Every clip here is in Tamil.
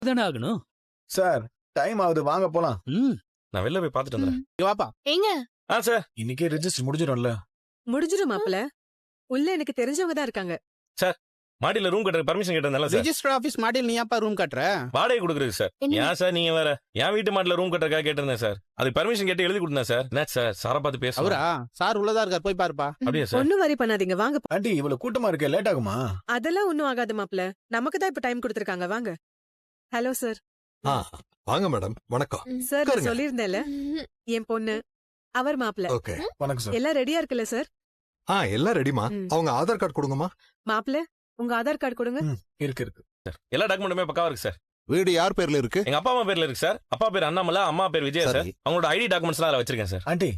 தானே ஆகணும். சார் டைம் ஆகுது, வாங்க போலாம். நான் வெளில போய் பாத்துட்டு வந்துடுறேன். வாப்பா. ஏங்க சார் இன்னைக்கே ரெஜிஸ்டர் முடிஞ்சிடும்ல? முடிஞ்சிடும் மாப்பிள. உள்ள எனக்கு தெரிஞ்சவங்க தான் இருக்காங்க. மாடியில ரூம் கட்டுற பர்மிஷன் கேட்டதுனால சார். ரெஜிஸ்டர் ஆபீஸ் மாடியில் நீ ஏப்பா ரூம் கட்டுற? வாடகை கொடுக்குறது சார். ஏன் சார் நீங்க வேற என் வீட்டு மாடியில ரூம் கட்டுறக்கா கேட்டிருந்தேன் சார். அது பர்மிஷன் கேட்டு எழுதி கொடுத்தேன் சார். என்ன சார் சாரை பார்த்து பேச அவரா? சார் உள்ளதா இருக்கார், போய் பாருப்பா. அப்படியே சார். ஒண்ணும் வரி பண்ணாதீங்க, வாங்க. ஆண்டி இவ்வளவு கூட்டமா இருக்க, லேட் ஆகுமா? அதெல்லாம் ஒண்ணும் ஆகாது மாப்பிள. நமக்கு தான் இப்ப டைம் கொடுத்திருக்காங்க, வாங்க. Hello sir. வாங்க மேடம், வணக்கம். சார் நான் உட்காருங்க. சொல்லியிருந்தேன்ல, என் பொண்ணு அவர் மாப்பிள. ஓகே. வணக்கம் சார். எல்லாம் ரெடியா இருக்குல்ல சார்? எல்லாம் ரெடிமா. அவங்க ஆதார் கார்டு கொடுங்கம்மா. மாப்பிள உங்க ஆதார் கார்டு கொடுங்க. இருக்கு இருக்கு. சார் எல்லா டாக்குமெண்ட்டுமே பக்காவா இருக்கு சார். வீடு யார் பேர்ல இருக்கு? எங்க அப்பா அம்மா பேர்ல இருக்கு சார். அப்பா பேர் அண்ணாமலை, அம்மா பேர் விஜயா சார். சரி. அவங்களோட ஐடி டாக்குமெண்ட்ஸ்லாம் அதில் வச்சிருக்கேன் சார். ஆண்டி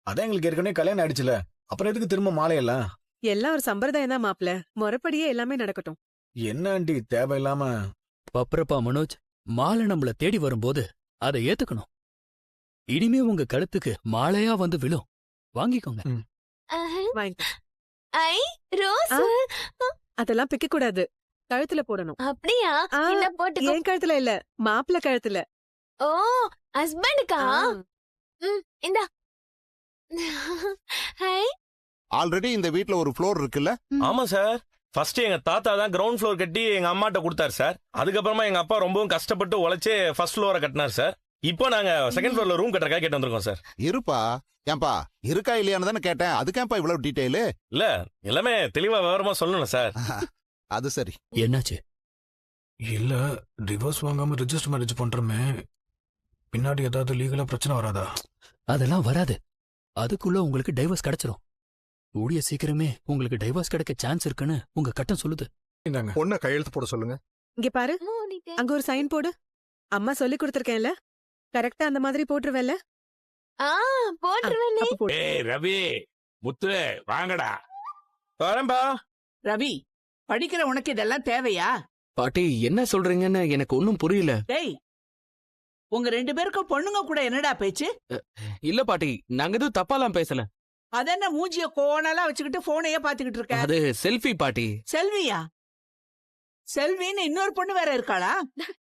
அதான் எங்களுக்கு ஏற்கனவே கல்யாணம் ஆயிடுச்சுல, அப்புறம் எதுக்கு திரும்ப மாலையெல்லாம்? எல்லாம் ஒரு சம்பிரதாயம் தான் மாப்பிள. முறைப்படியே எல்லாமே நடக்கட்டும். என்ன ஆண்டி தேவையில்லாம? பப்ரப்பா மனோஜ், மாலை நம்மள தேடி வரும்போது அதை ஏத்துக்கணும். இனிமே உங்க கழுத்துக்கு மாலையா வந்து விழும். வாங்கிக்கோங்க. வாங்கிக்கோ. ஐ ரோஸ். அதெல்லாம் பிக்க கூடாது, கழுத்துல போடணும். அப்படியா? ஆ, என்ன போட்டுக்கோ. என் கழுத்துல இல்ல, மாப்பிள கழுத்துல. ஓ ஹஸ்பண்டுக்கா? இந்தா. ஹை. ஆல்ரெடி இந்த வீட்ல ஒரு ஃப்ளோர் இருக்குல்ல? ஆமா சார். ஃபர்ஸ்ட் எங்க தாத்தா தான் கிரவுண்ட் ஃப்ளோர் கட்டி எங்க அம்மாட்ட கொடுத்தாரு சார். அதுக்கப்புறமா எங்க அப்பா ரொம்பவும் கஷ்டப்பட்டு உழைச்சு ஃபர்ஸ்ட் ஃப்ளோரை கட்டினார் சார். இப்போ நாங்க செகண்ட் ஃப்ளோர்ல ரூம் கட்டுறக்கா கேட்டு வந்திருக்கோம் சார். இருப்பா. ஏன்பா இருக்கா இல்லையான்னு தானே கேட்டேன், அதுக்கேப்பா இவ்வளவு டீடைலு? இல்ல எல்லாமே தெளிவா விவரமா சொல்லணும் சார். அது சரி. என்னாச்சு? இல்ல டிவோர்ஸ் வாங்காம ரெஜிஸ்டர் மேரேஜ் பண்றோமே, பின்னாடி ஏதாவது லீகலா பிரச்சனை வராதா? அதெல்லாம் வராது. அதுக்குள்ள உங்களுக்கு டைவர்ஸ் கிடைச்சிரும். கூடிய சீக்கிரமே உங்களுக்கு டைவர்ஸ் கிடைக்க சான்ஸ் இருக்குன்னு உங்க கட்டம் சொல்லுது. இந்தாங்க. பொண்ணை கையெழுத்து போட சொல்லுங்க. இங்க பாரு, அங்க ஒரு சைன் போடு. அம்மா சொல்லி கொடுத்திருக்கேன்ல, கரெக்டா அந்த மாதிரி போட்டுருவேல. போட்டுருவேனே. அப்ப போடு. ஏய் ரவி, முத்து வாங்கடா. வரேன்பா. ரவி, படிக்கிற உனக்கு இதெல்லாம் தேவையா? பாட்டி என்ன சொல்றீங்கன்னு எனக்கு ஒன்னும் புரியல. டேய், உங்க 2 பேருக்கும் பொண்ணுங்க கூட என்னடா பேச்சு? இல்ல பாட்டி, நாங்க எதுவும் தப்பாலாம் பேசல. அதென்ன மூஞ்சிய கோணலா வச்சுக்கிட்டு போனையே பாத்துக்கிட்டு இருக்க? அது செல்ஃபி பாட்டி. செல்வியா? செல்வின்னு இன்னொரு பொண்ணு வேற இருக்காளா?